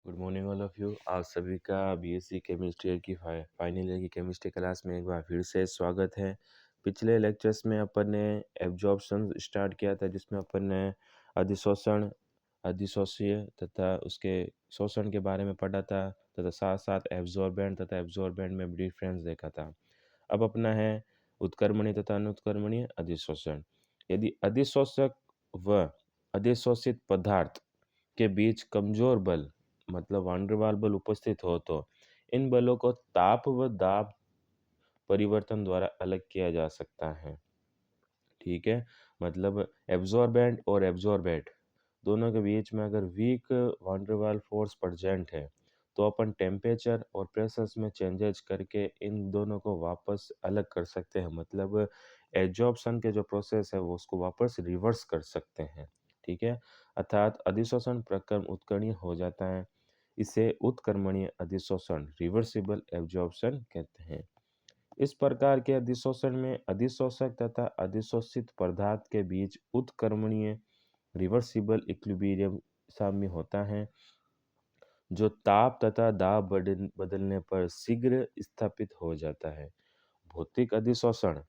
Good morning all of you. आप सभी का बीएससी केमिस्ट्री ईयर की फाइनल ईयर की केमिस्ट्री क्लास में एक बार फिर से स्वागत है। पिछले लेक्चर्स में अपन ने एब्जॉर्प्शन स्टार्ट किया था, जिसमें अपन ने अधिशोषण, अधिशोषीय तथा उसके शोषण के बारे में पढ़ा था, तथा साथ साथ एब्जॉर्बेंट तथा एब्जॉर्बेंट में डिफरेंस देखा था। अब अपना है उत्क्रमणीय तथा अनुत्क्रमणीय अधिशोषण। यदि अधिशोषक व अधिशोषित पदार्थ के बीच कमजोर बल मतलब वांडरवाल बल उपस्थित हो तो इन बलों को ताप व दाब परिवर्तन द्वारा अलग किया जा सकता है। ठीक है, मतलब एब्जॉर्बेंट और एब्जॉर्बेट दोनों के बीच में अगर वीक वांडरवाल फोर्स प्रेजेंट है तो अपन टेम्परेचर और प्रेशर्स में चेंजेस करके इन दोनों को वापस अलग कर सकते हैं। मतलब एब्जॉर्प्शन के जो प्रोसेस है वो उसको वापस रिवर्स कर सकते हैं। ठीक है, अर्थात अधिशोषण प्रक्रम उत्कर्णीय हो जाता है। इसे उत्क्रमणीय अधिशोषण रिवर्सिबल एब्जॉर्प्शन कहते हैं। इस प्रकार के अधिशोषण में अधिशोषक तथा अधिशोषित पदार्थ के बीच उत्क्रमणीय रिवर्सिबल इक्विलिब्रियम साम्य होता है, जो ताप तथा दाब बदलने पर शीघ्र स्थापित हो जाता है। भौतिक अधिशोषण,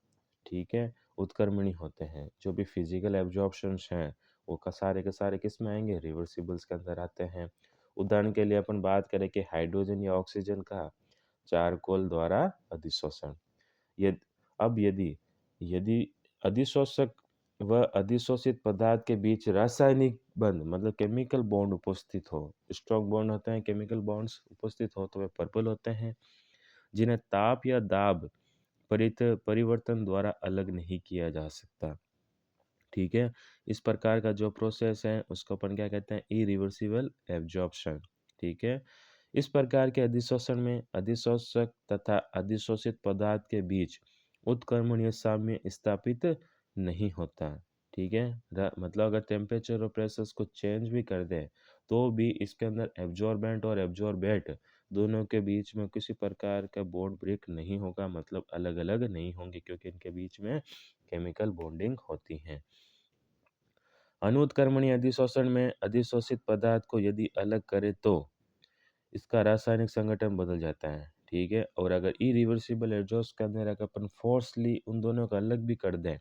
ठीक है, उत्क्रमणीय होते हैं। जो भी फिजिकल एब्जॉर्प्शंस हैं वो सारे के सारे किस में आएंगे? रिवर्सिबल्स के अंदर आते हैं। उदाहरण के लिए अपन बात करें कि हाइड्रोजन या ऑक्सीजन का चारकोल द्वारा अधिशोषण। यदि अब यदि यदि अधिशोषक व अधिशोषित पदार्थ के बीच रासायनिक बंध मतलब केमिकल बॉन्ड उपस्थित हो, स्ट्रॉन्ग बॉन्ड होते हैं, केमिकल बॉन्ड्स उपस्थित हो तो वे पर्पल होते हैं, जिन्हें ताप या दाब परिवर्तन द्वारा अलग नहीं किया जा सकता। ठीक है, इस प्रकार का जो प्रोसेस है उसको अपन क्या कहते हैं? Irreversible absorption. ठीक है, इस प्रकार के अधिशोषण में अधिशोषक तथा अधिशोषित पदार्थ के बीच उत्क्रमणीय साम्य स्थापित नहीं होता। ठीक है, मतलब अगर टेम्परेचर और प्रेशर्स को चेंज भी कर दे तो भी इसके अंदर एब्जॉर्बेंट और एब्जॉर्बेट दोनों के बीच में किसी प्रकार का बॉन्ड ब्रेक नहीं होगा, मतलब अलग अलग नहीं होंगे, क्योंकि इनके बीच में केमिकल बॉन्डिंग होती है। अनुत्क्रमणीय अधिशोषण में अधिशोषित पदार्थ को यदि अलग करे तो इसका रासायनिक संगठन बदल जाता है। ठीक है, और अगर इरिवर्सिबल एड्जॉस्ट के अंदर अगर अपन फोर्सली उन दोनों को अलग भी कर दें,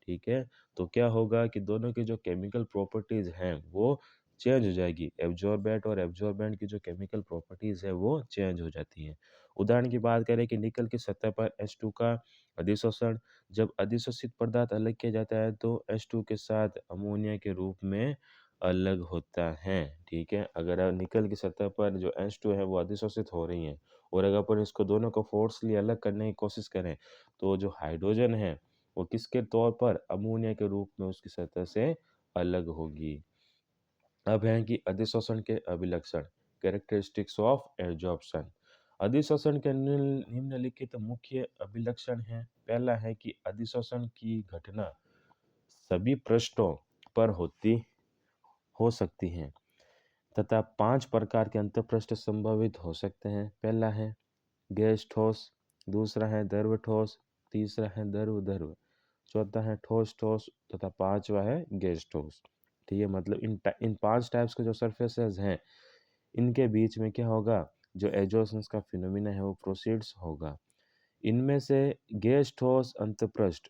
ठीक है, तो क्या होगा कि दोनों की जो केमिकल प्रॉपर्टीज हैं वो चेंज हो जाएगी। एब्जॉर्बेंट और एब्जॉर्बेंट की जो केमिकल प्रॉपर्टीज है वो चेंज हो जाती हैं। उदाहरण की बात करें कि निकल की सतह पर H2 का अधिशोषण, जब अधिशोषित पदार्थ अलग किया जाता है तो H2 के साथ अमोनिया के रूप में अलग होता है। ठीक है, अगर निकल की सतह पर जो H2 है वो अधिशोषित हो रही है और अगर अपन इसको दोनों को फोर्सली अलग करने की कोशिश करें तो जो हाइड्रोजन है वो किसके तौर पर? अमोनिया के रूप में उसकी सतह से अलग होगी। अब है कि अधिशोषण के अभिलक्षण, कैरेक्टरिस्टिक्स ऑफ एब्जॉर्प्शन। अधिशोषण के निम्नलिखित मुख्य अभिलक्षण हैं। पहला है कि अधिशोषण की घटना सभी पृष्ठों पर हो सकती है तथा 5 प्रकार के अंतःपृष्ठ संभावित हो सकते हैं। पहला है गैस ठोस, दूसरा है द्रव ठोस, तीसरा है द्रव द्रव, चौथा है ठोस ठोस तथा पांचवा है गैस ठोस। ठीक है, मतलब इन 5 टाइप्स के जो सरफेसेस हैं इनके बीच में क्या होगा? जो एजोशंस का फिनोमिना है वो प्रोसीड्स होगा। इनमें से गैस ठोस अंतःपृष्ठ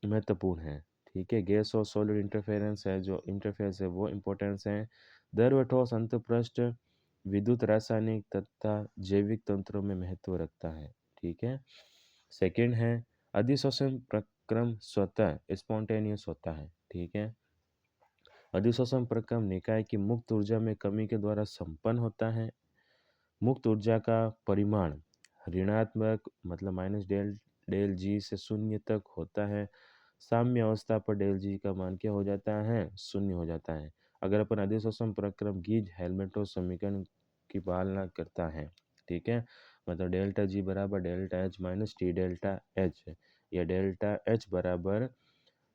महत्वपूर्ण है। ठीक है, गैस और सॉलिड इंटरफेरेंस है, जो इंटरफेस है वो इम्पोर्टेंस है। द्रव ठोस अंतःपृष्ठ विद्युत, रासायनिक तथा जैविक तंत्रों में महत्व रखता है। ठीक है, सेकंड है अधिशोषण प्रक्रम स्वतः स्पॉन्टेनियस होता है। ठीक है, अधिशोषण प्रक्रम निकाय की मुक्त ऊर्जा में कमी के द्वारा संपन्न होता है। मुक्त ऊर्जा का परिमाण ऋणात्मक मतलब माइनस डेल जी से शून्य तक होता है। साम्य अवस्था पर डेल जी का मान क्या हो जाता है? शून्य हो जाता है। अगर अपन अधिशोषण प्रक्रम गीज हेल्मेटो समीकरण की पालना करता है, ठीक है, मतलब डेल्टा जी बराबर delta H minus T delta H, या डेल्टा एच बराबर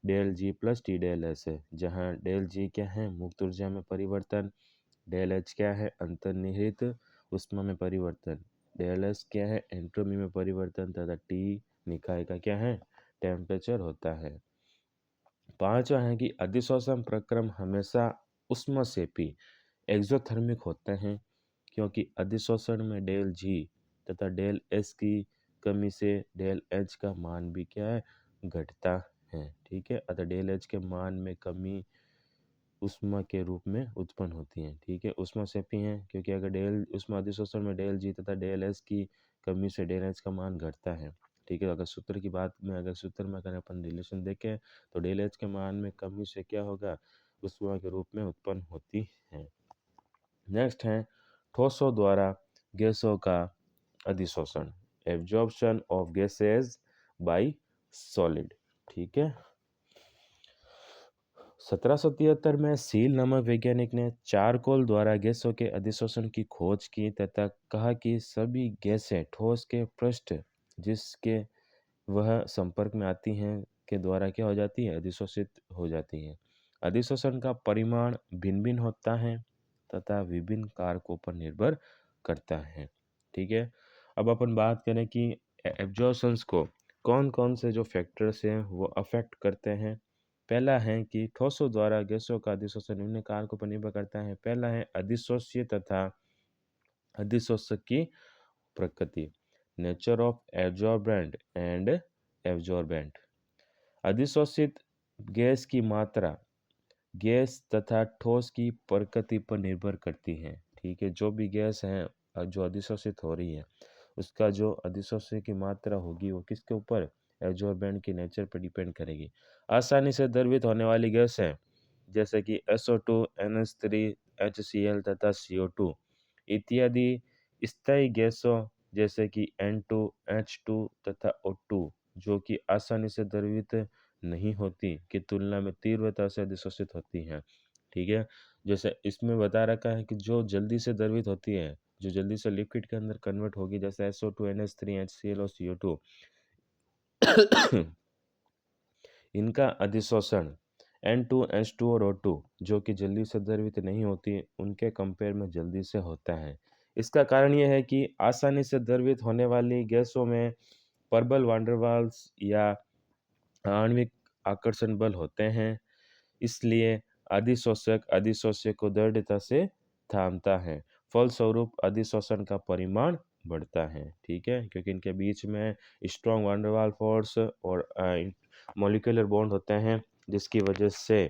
डेल जी प्लस टी डेल एस है, जहाँ डेल जी क्या है? मुक्त ऊर्जा में परिवर्तन, डेल एच क्या है? अंतर्निहित ऊष्मा में परिवर्तन, डेल एस क्या है? एंट्रोमी में परिवर्तन, तथा टी निकाय का क्या है? टेम्परेचर होता है। पांचवा है कि अधिशोषण प्रक्रम हमेशा उष्माक्षेपी एक्सोथर्मिक होते हैं। क्योंकि अधिशोषण में डेल जी तथा डेल एस की कमी से डेल एच का मान भी क्या है, घटता है। ठीक है, अतः डेल एच के मान में कमी उष्मा के रूप में उत्पन्न होती है। ठीक है, उष्मा सेपी है क्योंकि अगर डेल उष्मा अधिशोषण में डेल जी तथा डेल एस की कमी से डेल एच का मान घटता है। ठीक है, अगर सूत्र की बात में अगर सूत्र में अगर अपन रिलेशन देखें तो डेल एच के मान में कमी से क्या होगा, उष्मा के रूप में उत्पन्न होती है। नेक्स्ट है ठोसों द्वारा गैसों का अधिशोषण, absorption of gases by solid. ठीक है, 1773 में सील नामक वैज्ञानिक ने चारकोल द्वारा गैसों के अधिशोषण की खोज की तथा कहा कि सभी गैसें ठोस के पृष्ठ जिसके वह संपर्क में आती हैं के द्वारा क्या हो जाती है, अधिशोषित हो जाती हैं। अधिशोषण का परिमाण भिन्न भिन्न होता है तथा विभिन्न कारकों पर निर्भर करता है। ठीक है, अब अपन बात करें कि एब्जॉर्प्शंस को कौन कौन से जो फैक्टर्स हैं वो अफेक्ट करते हैं। पहला है कि ठोसों द्वारा गैसों का अधिशोषण निम्न कारकों पर निर्भर करता है। पहला है अधिशोष्य तथा अधिशोषक की प्रकृति, nature of absorbent and absorbent. अधिशोषित गैस की मात्रा गैस तथा ठोस की प्रकृति पर निर्भर करती है। ठीक है, जो भी गैस है जो अधिशोषित हो रही है उसका जो अधिशोषण की मात्रा होगी वो किसके ऊपर, एब्जॉर्बेंट की नेचर पर डिपेंड करेगी। आसानी से द्रवित होने वाली गैस है जैसे कि SO2, NH3, HCl तथा CO2 इत्यादि स्थायी गैसों जैसे कि N2, H2 तथा O2 जो कि आसानी से द्रवित नहीं होती की तुलना में तीव्रता से अधिशोषित होती हैं। ठीक है, जैसे इसमें बता रखा है कि जो जल्दी से द्रवित होती है, जो जल्दी से लिक्विड के अंदर कन्वर्ट होगी जैसे SO2, NH3, HCl और CO2 इनका अधिशोषण N2, H2 और O2 जो कि जल्दी से द्रवित नहीं होती उनके कंपेयर में जल्दी से होता है। इसका कारण यह है कि आसानी से द्रवित होने वाली गैसों में प्रबल वान डेर वाल्स या आणविक आकर्षण बल होते हैं, इसलिए अधिशोषक अधिशोष्य को दृढ़ता से थामता है। फलस्वरूप अधिशोषण का परिमाण बढ़ता है। ठीक है, क्योंकि इनके बीच में स्ट्रॉन्ग वान डेर वाल फोर्स और मॉलिक्यूलर बॉन्ड होते हैं जिसकी वजह से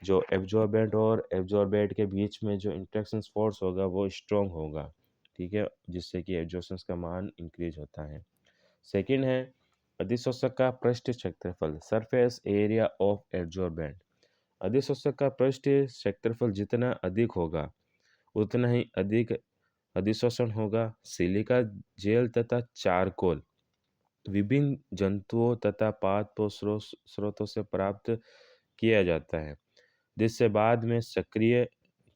जो एब्जॉर्बेंट और एब्जॉर्बेट के बीच में जो इंटरेक्शन फोर्स होगा वो स्ट्रॉन्ग होगा। ठीक है, जिससे कि एब्जॉर्प्शन का मान इंक्रीज होता है। सेकंड है अधिशोषक का पृष्ठ क्षेत्रफल, सरफेस एरिया ऑफ एब्जॉर्बेंट। अधिशोषक का पृष्ठ क्षेत्रफल जितना अधिक होगा उतना ही अधिक अधिशोषण होगा। सिलिका जेल तथा चारकोल विभिन्न जंतुओं तथा पादपों स्रोतों से प्राप्त किया जाता है जिससे बाद में सक्रिय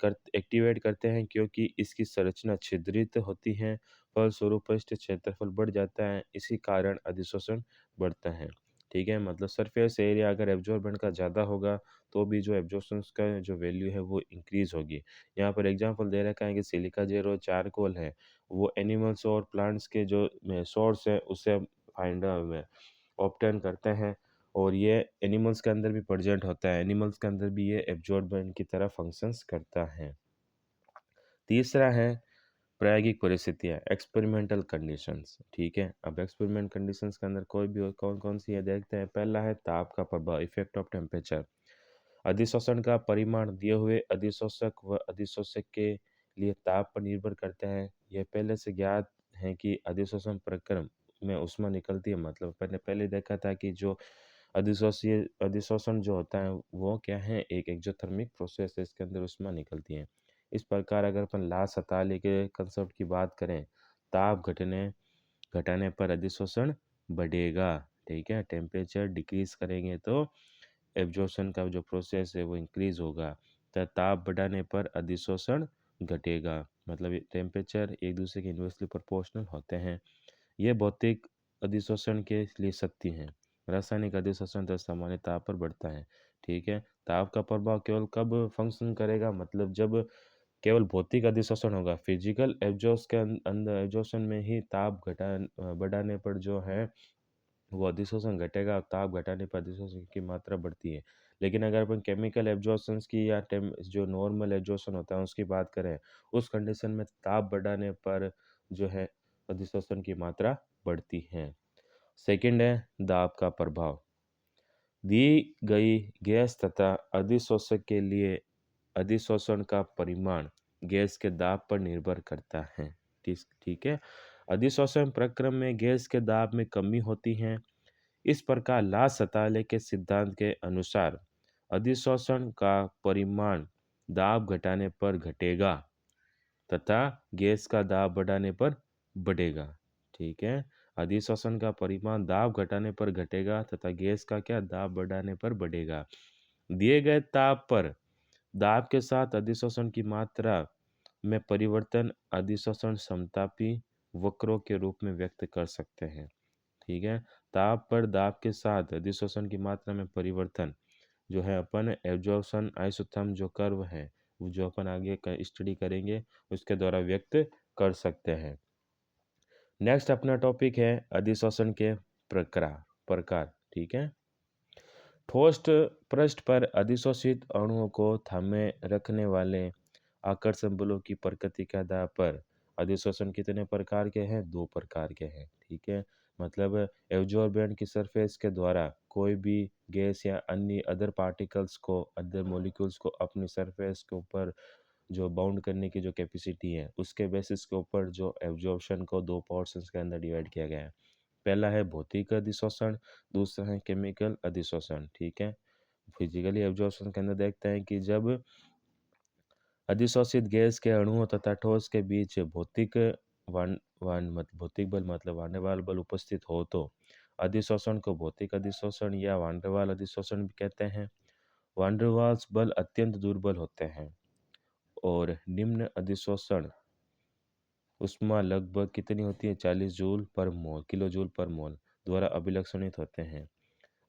कर एक्टिवेट करते हैं क्योंकि इसकी संरचना छिद्रित होती है। फलस्वरूप पृष्ठ क्षेत्रफल बढ़ जाता है, इसी कारण अधिशोषण बढ़ता है। ठीक है, मतलब सरफेस एरिया अगर एब्जॉर्बेंट का ज़्यादा होगा तो भी जो एब्जॉर्प्शन का जो वैल्यू है वो इंक्रीज होगी। यहाँ पर एग्जांपल दे रखा है कि सिलिका जेल और चारकोल है वो एनिमल्स और प्लांट्स के जो सोर्स है उससे फाइंड ऑब्टेन करते हैं और ये एनिमल्स के अंदर भी प्रेजेंट होता है, एनिमल्स के अंदर भी ये एब्जॉर्बेंट की तरह फंक्शंस करता है। तीसरा है प्रायोगिक परिस्थितियाँ, एक्सपेरिमेंटल कंडीशंस। ठीक है, अब एक्सपेरिमेंट कंडीशंस के अंदर कोई भी कौन कौन सी है देखते हैं। पहला है ताप का प्रभाव, इफेक्ट ऑफ टेम्परेचर। अधिशोषण का परिमाण दिए हुए अधिशोषक व अधिशोषक के लिए ताप पर निर्भर करता है। यह पहले से ज्ञात है कि अधिशोषण प्रक्रम में ऊष्मा निकलती है, मतलब पहले देखा था कि जो अधिशोषीय अधिशोषण जो होता है वो क्या है, एक एक्जोथर्मिक प्रोसेस है, इसके अंदर ऊष्मा निकलती है। इस प्रकार अगर अपन ला सताले के कंसेप्ट की बात करें, ताप घटाने पर अधिशोषण बढ़ेगा। ठीक है, टेम्परेचर डिक्रीज करेंगे तो एब्जॉर्प्शन का जो प्रोसेस है वो इंक्रीज होगा। ताप बढ़ाने पर अधिशोषण घटेगा, मतलब टेम्परेचर एक दूसरे के इन्वर्सली प्रोपोर्शनल होते हैं। ये भौतिक अधिशोषण के लिए सत्य है। रासायनिक अधिशोषण तो सामान्य ताप पर बढ़ता है। ठीक है, ताप का प्रभाव केवल कब फंक्शन करेगा, मतलब जब केवल भौतिक अधिशोषण होगा। फिजिकल एब्जॉर्स के अंदर एब्जॉर्प्शन में ही ताप बढ़ाने पर जो है वो अधिशोषण घटेगा, ताप घटाने पर अधिशोषण की मात्रा बढ़ती है। लेकिन अगर अपन केमिकल एब्जॉर्प्शंस की या जो नॉर्मल एब्जॉर्प्शन होता है उसकी बात करें, उस कंडीशन में ताप बढ़ाने पर जो है अधिशोषण की मात्रा बढ़ती है। सेकंड है दाब का प्रभाव। दी गई गैस तथा अधिशोषक के लिए अधिशोषण का परिमाण गैस के दाब पर निर्भर करता है। ठीक ठीक है। अधिशोषण प्रक्रम में गैस के दाब में कमी होती है। इस प्रकार ला सताले के सिद्धांत के अनुसार अधिशोषण का परिमाण दाब घटाने पर घटेगा तथा गैस का दाब बढ़ाने पर बढ़ेगा। ठीक है। अधिशोषण का परिमाण दाब घटाने पर घटेगा तथा गैस का क्या दाब बढ़ाने पर बढ़ेगा। दिए गए ताप पर दाब के साथ अधिशोषण की मात्रा में परिवर्तन अधिशोषण समतापी वक्रों के रूप में व्यक्त कर सकते हैं। ठीक है। ताप पर दाब के साथ अधिशोषण की मात्रा में परिवर्तन जो है अपन एब्जॉर्प्शन आइसोथर्म जो कर्व है वो जो अपन आगे स्टडी करेंगे उसके द्वारा व्यक्त कर सकते हैं। नेक्स्ट अपना टॉपिक है अधिशोषण के प्रकार। ठीक है। ठोस पृष्ठ पर अधिशोषित अणुओं को थामे रखने वाले आकर्षण बलों की प्रकृति के आधार पर अधिशोषण कितने प्रकार के हैं? 2 प्रकार के हैं। ठीक है। मतलब एब्जॉर्बेंट की सरफेस के द्वारा कोई भी गैस या अन्य अदर पार्टिकल्स को अदर मॉलिक्यूल्स को अपनी सरफेस के ऊपर जो बाउंड करने की जो कैपेसिटी है उसके बेसिस के ऊपर जो एब्जॉर्प्शन को 2 पोर्शंस के अंदर डिवाइड किया गया है। पहला है भौतिक अधिशोषण, दूसरा है केमिकल अधिशोषण। ठीक है। फिजिकली एब्जॉर्प्शन के अंदर देखते हैं कि जब अधिशोषित गैस के अणुओं तथा ठोस के बीच भौतिक वान वान मत भौतिक बल मतलब वान डेर वाल बल उपस्थित हो तो अधिशोषण को भौतिक अधिशोषण या वान डेर वाल अधिशोषण भी कहते हैं। वान डेर वाल्स बल अत्यंत दुर्बल होते हैं और निम्न अधिशोषण ऊष्मा लगभग कितनी होती है? 40 जूल पर मोल किलो जूल पर मोल द्वारा अभिलक्षणित होते हैं।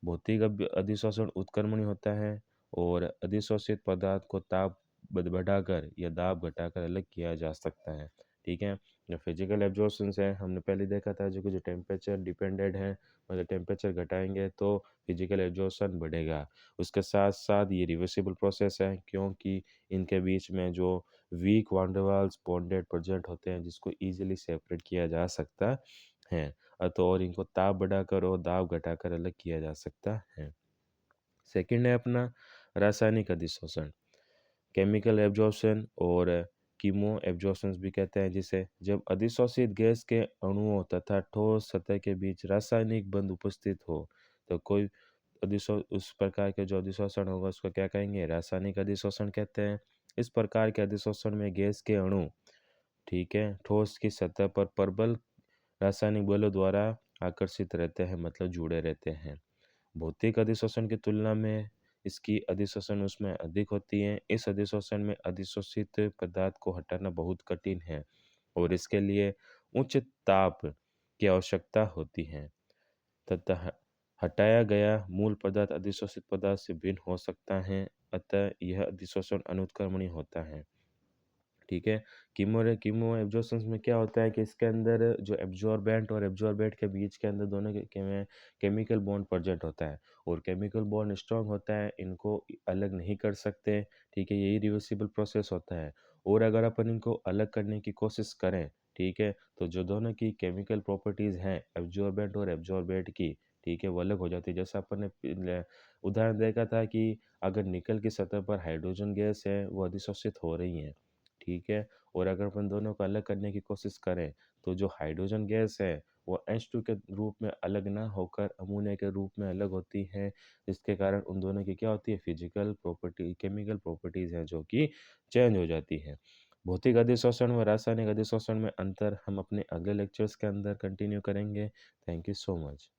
भौतिक अधिशोषण उत्क्रमणीय होता है और अधिशोषित पदार्थ को ताप बढ़ाकर या दाब घटाकर अलग किया जा सकता है। ठीक है। जो फिजिकल एब्जॉर्प्शन है हमने पहले देखा था जो कि जो टेम्परेचर डिपेंडेंट है, मतलब टेम्परेचर घटाएंगे तो फिजिकल एब्जॉर्प्शन बढ़ेगा। उसके साथ साथ ये रिवर्सिबल प्रोसेस है क्योंकि इनके बीच में जो week van der Waals bonded present होते हैं जिसको ईजिली सेपरेट किया जा सकता है। तो और इनको ताप बढ़ाकर और दाब घटाकर अलग किया जा सकता है। सेकंड है अपना रासायनिक अधिशोषण, केमिकल एब्जॉर्प्शन और कीमो एब्जॉर्प्शन भी कहते हैं, जिसे जब अधिशोषित गैस के अणुओं तथा ठोस सतह के बीच रासायनिक बंध उपस्थित हो तो कोई अधिशो उस प्रकार के जो अधिशोषण होगा उसको क्या कहेंगे? रासायनिक अधिशोषण कहते हैं। इस प्रकार के अधिशोषण में गैस के अणु, ठीक है, ठोस की सतह पर प्रबल रासायनिक बलों द्वारा आकर्षित रहते हैं, मतलब जुड़े रहते हैं। भौतिक अधिशोषण की तुलना में इसकी अधिशोषण उसमें अधिक होती है। इस अधिशोषण में अधिशोषित पदार्थ को हटाना बहुत कठिन है और इसके लिए उच्च ताप की आवश्यकता होती है तथा हटाया गया मूल पदार्थ अधिशोषित पदार्थ से भिन्न हो सकता है, अतः यह अधिशोषण अनुत्क्रमणीय होता है। ठीक है। कीमो एब्जॉर्प्शंस में क्या होता है कि इसके अंदर जो एब्जॉर्बेंट और एब्जॉर्बेट के बीच के अंदर दोनों के में केमिकल बॉन्ड प्रेजेंट होता है और केमिकल बॉन्ड स्ट्रांग होता है, इनको अलग नहीं कर सकते। ठीक है। यही रिवर्सिबल प्रोसेस होता है और अगर अपन इनको अलग करने की कोशिश करें, ठीक है, तो जो दोनों की केमिकल प्रॉपर्टीज़ हैं एब्जॉर्बेंट और एब्जॉर्बेट की, ठीक है, वो अलग हो जाती है। जैसा अपन ने उदाहरण देखा था कि अगर निकल की सतह पर हाइड्रोजन गैस है वो अधिशोषित हो रही है, ठीक है, और अगर अपन दोनों को अलग करने की कोशिश करें तो जो हाइड्रोजन गैस है वो H2 के रूप में अलग ना होकर अमोनिया के रूप में अलग होती है, जिसके कारण उन दोनों की क्या होती है? फिजिकल प्रॉपर्टी केमिकल प्रॉपर्टीज़ हैं जो कि चेंज हो जाती है। भौतिक अधिशोषण व रासायनिक अधिशोषण में अंतर हम अपने अगले लेक्चर्स के अंदर कंटिन्यू करेंगे। Thank you so much.